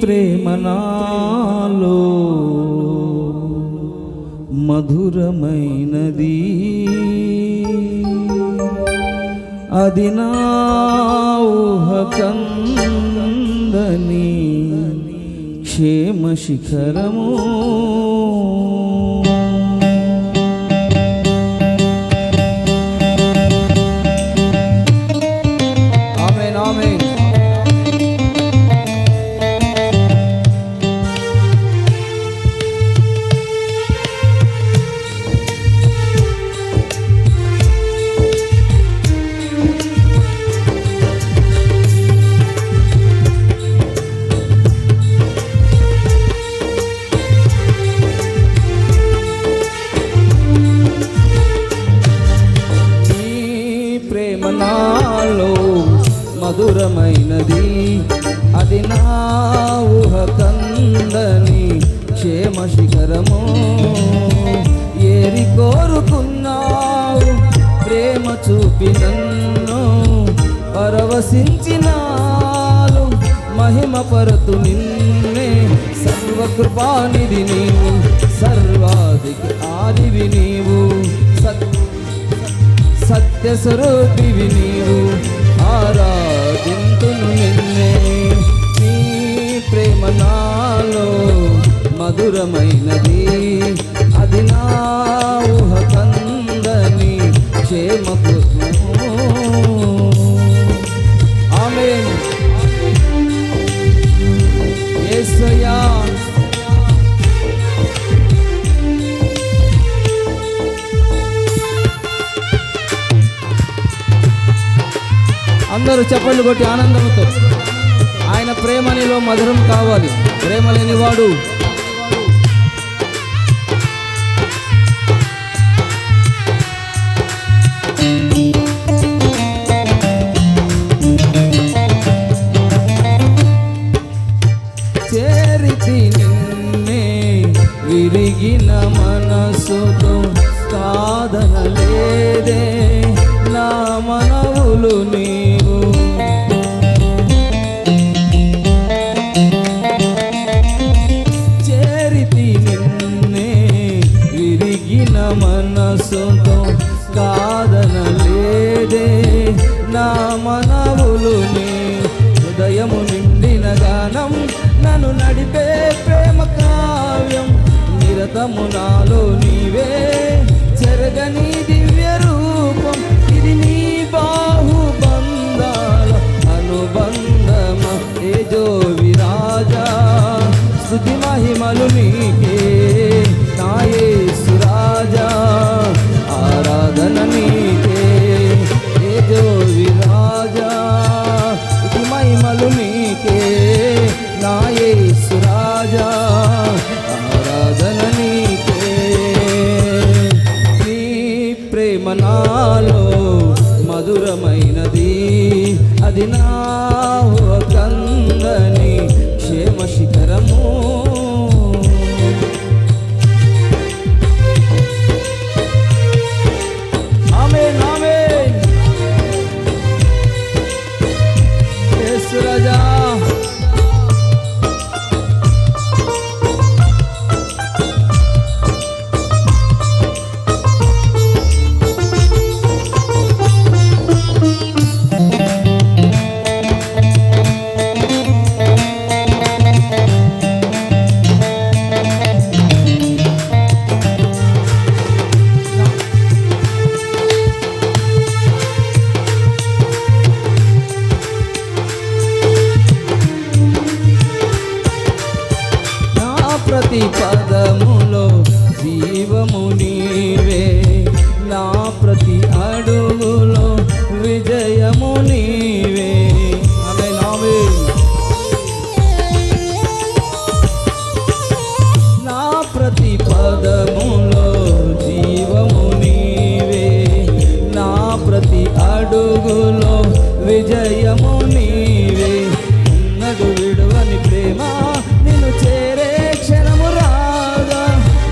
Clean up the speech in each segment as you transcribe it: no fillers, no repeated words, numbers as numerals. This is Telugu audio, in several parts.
ప్రేమ నాలో మధురమైనది, అది నా ఊహకందని క్షేమ శిఖరము. ఆమేన్ ఆమేన్. నాలో మధురమైనది, అది నా ఊహకందని క్షేమ శిఖరము. ఏరి కోరుకున్నావు ప్రేమ చూపి నన్ను, పరవశించినాలు మహిమ పరతు నిన్నే. సర్వకృపానిధి నీవు, సర్వాధికి ఆదివి నీవు, సత్య స్వరూపివి నీవు, ఆరాధింతును నిన్నే. నీ ప్రేమ నాలో మధురమైనది, అది నా ఊహకందని క్షేమకృత్యము. ఆమేన్. యేసయ్యా అందరూ చప్పట్లు కొట్టి ఆనందంతో ఆయన ప్రేమ నీలో మధురం కావాలి. ప్రేమ లేనివాడు చేరితి నిన్నే విరిగిన మనసుతో, సాధన లేదే నా మనవులు నీవు. చేరితి నిన్నే విరిగిన మనసుతో, సాధన లేదే నా మనవులు నీ. హృదయము నిండిన గానం నన్ను నడిపే ప్రేమ కావ్యం, నిరతము నాలో నీవే చెరగని దివ్య రూపం. ఇది నీ బాహుబంధాల అనుబంధమ, ఏజో విరాజా. స్తుతి మహిమలు నీకే నా యేసు రాజా, ఆరాధన నీకే ఏజో విరాజా. స్తుతి మహిమలు నీకే నా యేసు రాజా, ఆరాధన నీకే. నీ ప్రేమ నాలో మధురమైనది, అది నా ఊహకందని క్షేమ శిఖరము. ఆమేన్ ఆమేన్. యేసు రాజా ప్రతి పదములో జీవము నీవే, నా ప్రతి అడుగులో విజయము నీవే. ఆమేన్ ఆమేన్. నా ప్రతి పదములో జీవము నీవే, నా ప్రతి అడుగులో విజయము నీవే. ఉన్నడు విడువని ప్రేమ నిన్ను చేరే క్షణము రాగా,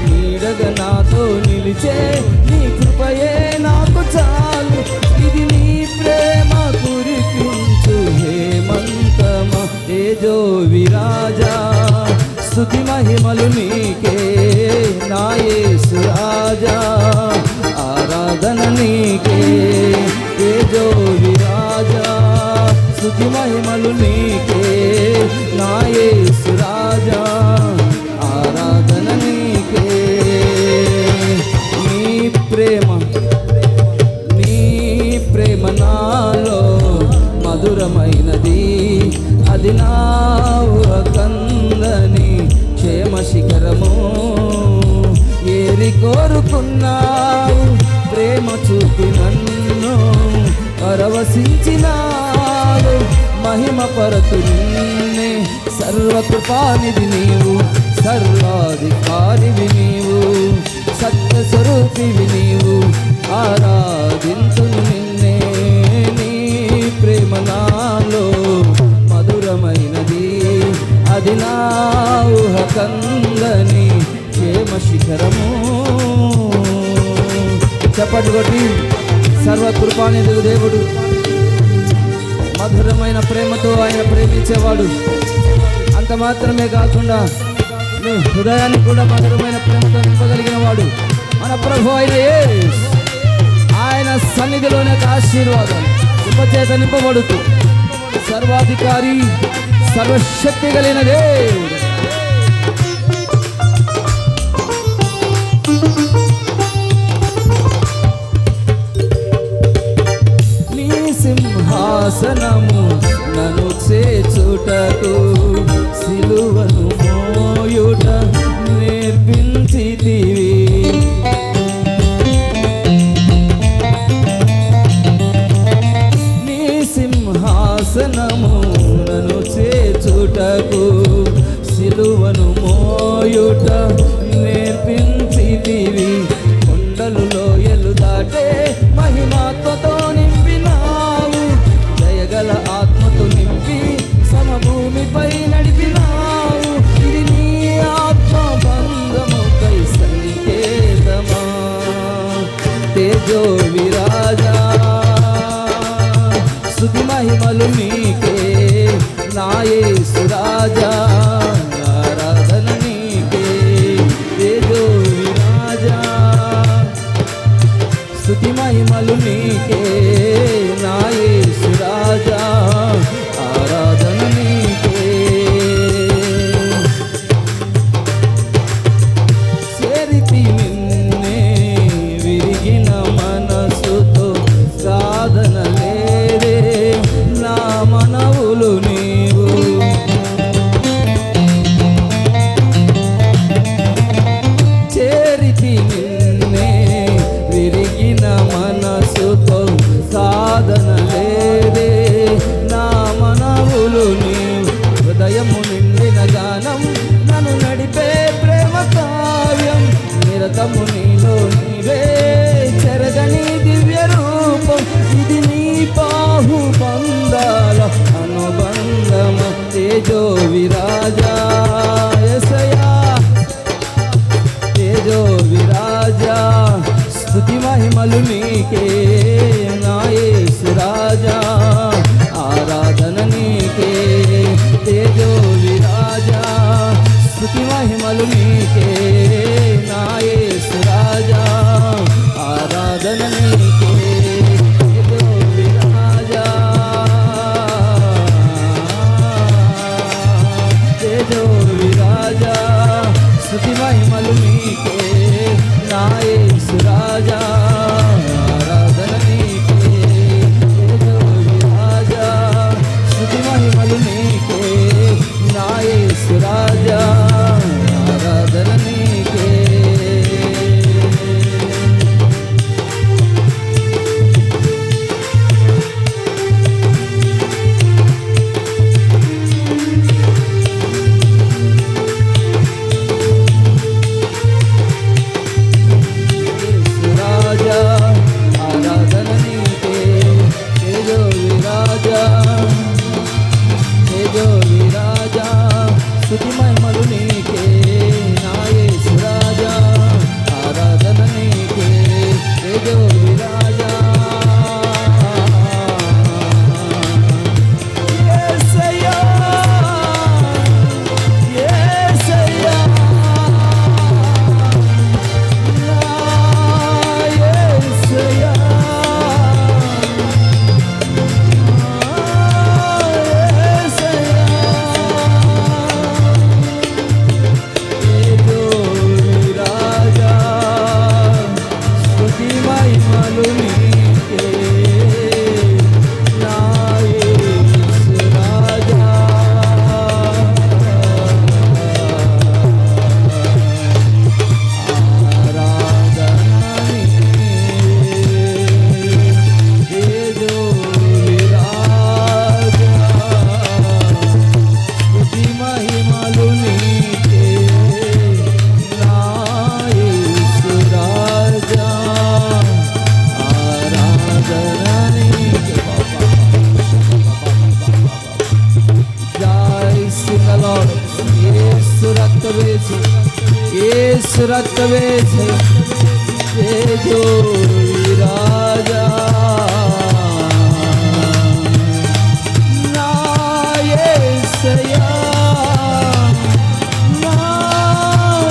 నీడగా నాతో నిలిచే నీ కృపయే నాకు చాలు. ఇది నీ ప్రేమ కురిపించు హేమంతమా, ఏజో విరాజా. స్తుతి మహిమలు నీకే నా యేసు రాజా, ఆరాధన నీకే తేజోవి రాజా, స్తుతి మహిమలు నీకే నా యేసు రాజా, ఆరాధన నీకే. నీ ప్రేమ నాలో మధురమైనది, అది నా కందని క్షేమ శిఖరము. ఏరి కోరుకున్నావు ప్రేమ చూపి నన్ను, పరవశించినావు మహిమ పరతు నిన్నే. సర్వకృపానిధి నీవు, సర్వాధికారివి నీవు, సత్య స్వరూపివి నీవు, ఆరాధింతును నిన్నే. నీ ప్రేమ నాలో మధురమైనది, అది నా ఊహ కందని క్షేమ శిఖరము. చప్పటి కొట్టి సర్వకృపానిధి దేవుడు, మధురమైన ప్రేమతో ఆయన ప్రేమించేవాడు. అంత మాత్రమే కాకుండా నీ హృదయాన్ని కూడా మధురమైన ప్రేమతో నింపగలిగిన వాడు మన ప్రభు అయిన యేసు. ఆయన సన్నిధిలోనే ఆశీర్వాదం ఉపచేత నింపబడుతూ సర్వాధికారి, సర్వశక్తి కలిగిన దేవుడు. నీ సింహాసనము నన్ను చేచుటకు, సిలువను మోయుట నేర్పించితివి. నీ సింహాసనము నన్ను చేచుటకు, సిలువను మోయుట నేర్పించితివి. కొండలు లోయలు దాటే మహిమాత్మతో నింపినావు, దయగల ఆత్మతో నింపి సమభూమిపై నడిపినావు. ఇది నీ ఆత్మ బంధముకై సంకేతమా, తేజోవి రాజా, స్తుతి మహిమలు నీకే నా యేసు రాజా, ఆరాధన నీకే తేజోవి రాజా, స్తుతి మహిమలు నీకే నా యేసు రాజా, ఆరాధన నీకే. చేరితి నిన్నే విరిగిన మనసుతో, సాధన లేదే నా మనవులు నీవు. చేరితి నిన్నే విరిగిన మనసుతో, సాధన లేదే నా మనవులు నీవు. హృదయము నిండిన గానం నన్ను నడిపే ప్రేమ కావ్యం, నిరతము నీలో నీవే చెరగని దివ్య రూపం. ఇది నీ బాహు బంధాల అనుబంధమ, తేజోవి రాజా యేసయ్యా, తేజోవి రాజా, స్తుతి మహిమలు నీకే నా యేసు రాజా, ఆరాధన నీకే తేజోవి రాజా, స్తుతి మహిమలు నీకే నా యేసు రాజా, ఆరాధన నీకే తేజోవి రాజా, తేజోవి రాజా, స్తుతి మహిమలు నీకే నా యేసు రాజా, ఆరాధన నీకే తేజోవి రాజా, స్తుతి మహిమలు నీకే నా యేసు రాజా, ఆరాధన నీకే. యేసు రక్తవేసి తేజో విరాజా నా యేసయ్యా నా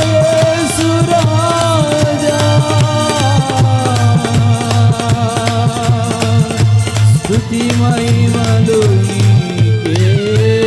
యేసు రాజా స్తుతి మహిమలు స్తుతి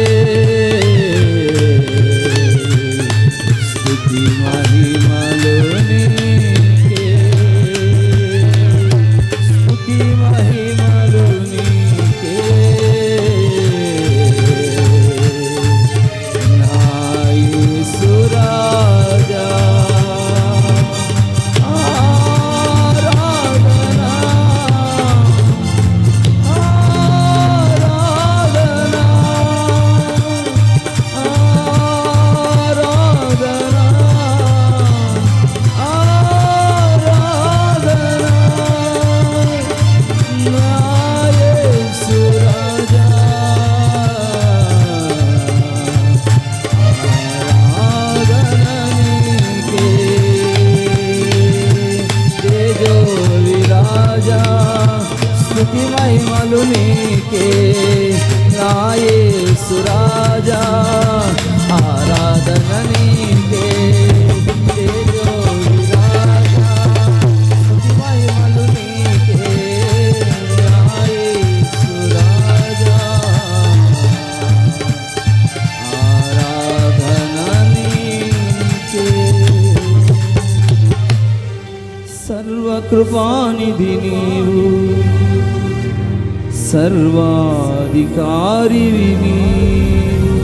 మహిమలు నీకే నా యేసు రాజా ఆరాధన నీకే తేజో విరాజా స్తుతి మహిమలు నీకే నా యేసు రాజా ఆరాధన నీకే సర్వకృపానిధి నీవు సర్వాధికారివి నీవు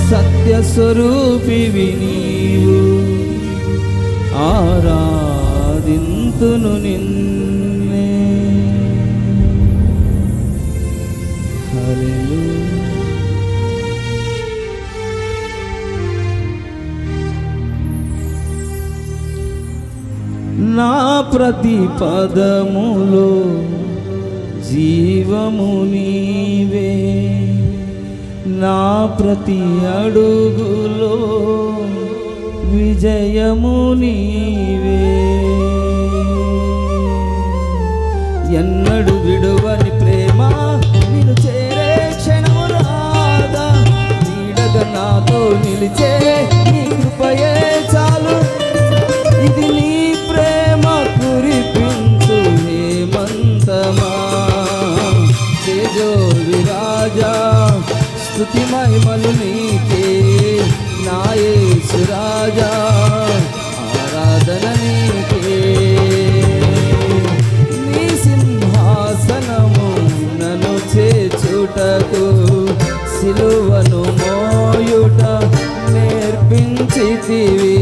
సత్యస్వరూపివి నీవు ఆరాధింతును నిన్నే హల్లెలూయా. నా ప్రతి పదములో జీవము నీవే నా ప్రతి అడుగులో విజయము నీవే ఎన్నడు విడువని ప్రేమ నిన్ను చేరే క్షణము రాదా నీడగా నాతో నిలిచే నీ కృపయే చాలు ఇది నీ ప్రేమ కురిపించు హేమంతమా తేజో విరాజా స్తుతి మహిమలు నీకే నా యేసు రాజా ఆరాధన నీకే నీ సింహాసనము నన్ను చేర్చుటకు సిలువను మోయుట నేర్పించితివి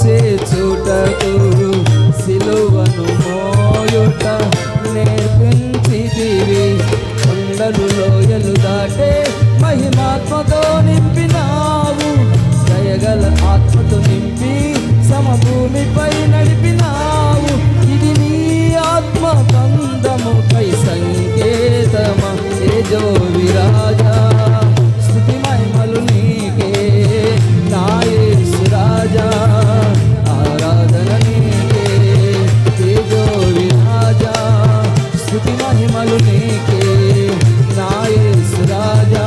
చేచుటకు సిలువను మోయుట నేర్పించితివి కొండలు లోయలు దాటే మహిమాత్మతో నింపినావు దయగల ఆత్మతో నింపి సమభూమిపై నడిపినావు ఇది నీ ఆత్మ కందముపై సంకేతమా తేజో విరాజా స్తుతి మహిమలు నీకే నా యేసు రాజా ఆరాధన నీకే తేజో విరాజా స్తుతి మహిమలు నీకే నా యేసు రాజా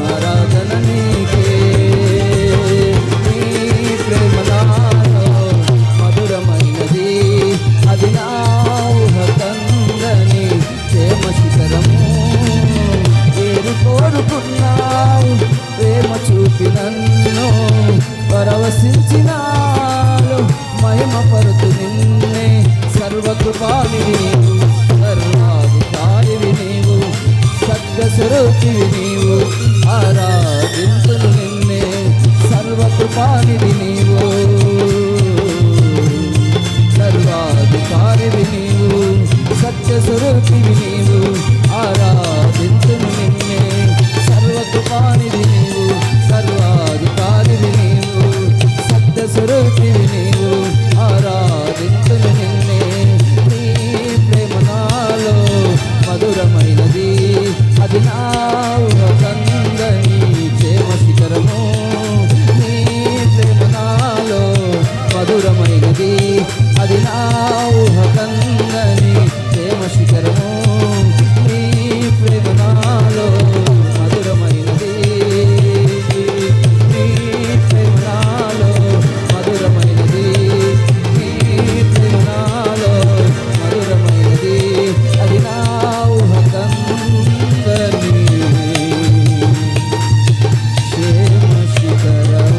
ఆరాధన నీకే నీ ప్రేమ నాలో మధురమైనది అది నా ఊహ కందని ప్రేమ శిఖరము ఏరు కోరుకున్నావు ప్రేమ చూపి నన్ను పరవశించినాలు మహిమ పరుతు నిన్నే సర్వకృపానిధి నీవు సర్వాధికారివి నీవు సత్యస్వరూపివి నీవు ఆరాధింతును నిన్నే సర్వకృపానిధి నీవు సర్వాధికారివి నీవు సత్యస్వరూపివి నీవు ఆరాధింతును నిన్నే సర్వకృపానిధి నీవు సర్వాధికారివి నీవు సత్యస్వరూపివి నీవు ఆరా మధురమైనది, అది నా ఊహకందని ప్రేమ శిఖరము. నీ ప్రేమ నాలో మధురమైనది, నీ ప్రేమ నాలో మధురమైనది, నీ ప్రేమ నాలో మధురమైనది, అది నా ఊహకందని ప్రేమ శిఖరము.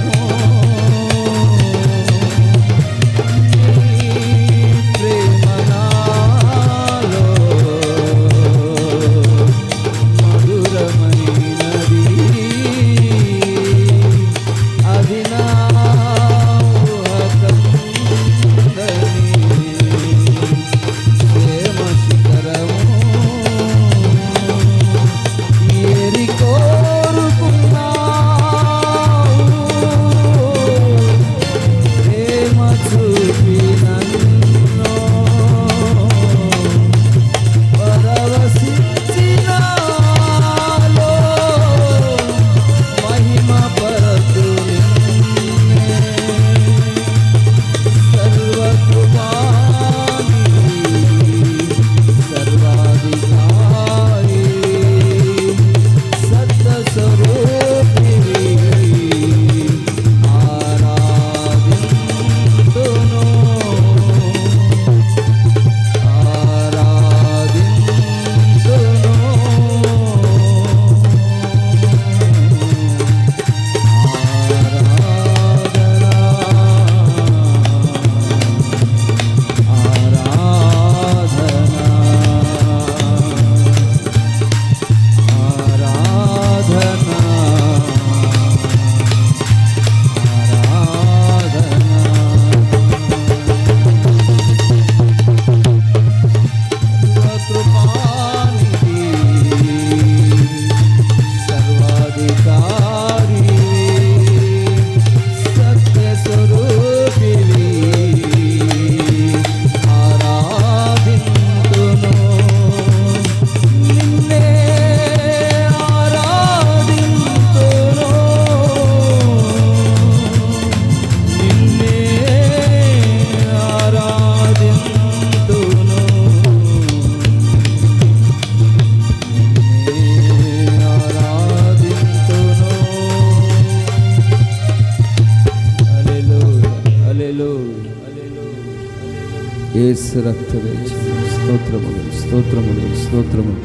యేసు రక్తవేచి స్తోత్రములు స్తోత్రములు స్తోత్రములు.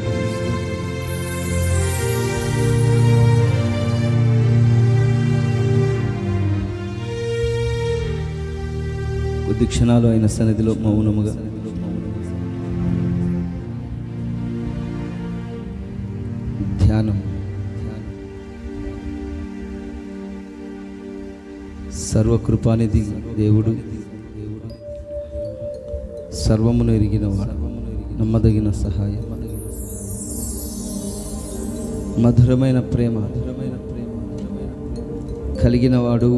కొద్ది క్షణాలు ఆయన సన్నిధిలో మౌనముగా ధ్యానం. సర్వకృపానిధి దేవుడు, సర్వమును ఎరిగినవాడు, నమ్మదగిన సహాయం, మధురమైన ప్రేమ కలిగినవాడు,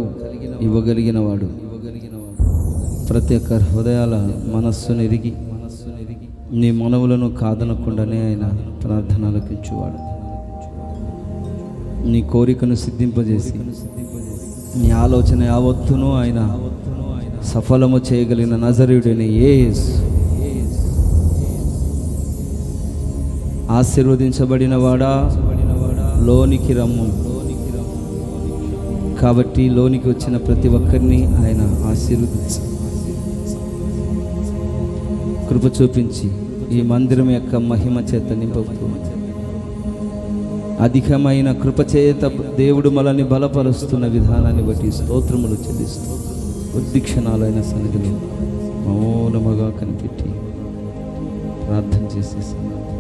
ఇవ్వగలిగినవాడు, ప్రతి ఒక్క హృదయాల మనస్సును ఎరిగి నీ మనవులను కాదనకుండానే ఆయన ప్రార్థన ఆలకించువాడు. నీ కోరికను సిద్ధింపజేసి నీ ఆలోచన యావత్తును ఆయన సఫలము చేయగలిగిన నజరేయుడైన యేసు, ఆశీర్వదించబడిన వాడా లోనికి రమ్ము. కాబట్టి లోనికి వచ్చిన ప్రతి ఒక్కరిని ఆయన ఆశీర్వదించి కృప చూపించి ఈ మందిరం యొక్క మహిమ చేత నింపబోతూ అధికమైన కృప చేత దేవుడు మనల్ని బలపరుస్తున్న విధానాన్ని బట్టి స్తోత్రములు చెల్లిస్తూ కొద్ది క్షణాలైన సన్నిధిలో మౌనముగా కనిపెట్టి ప్రార్థన చేసేస్తున్నాను.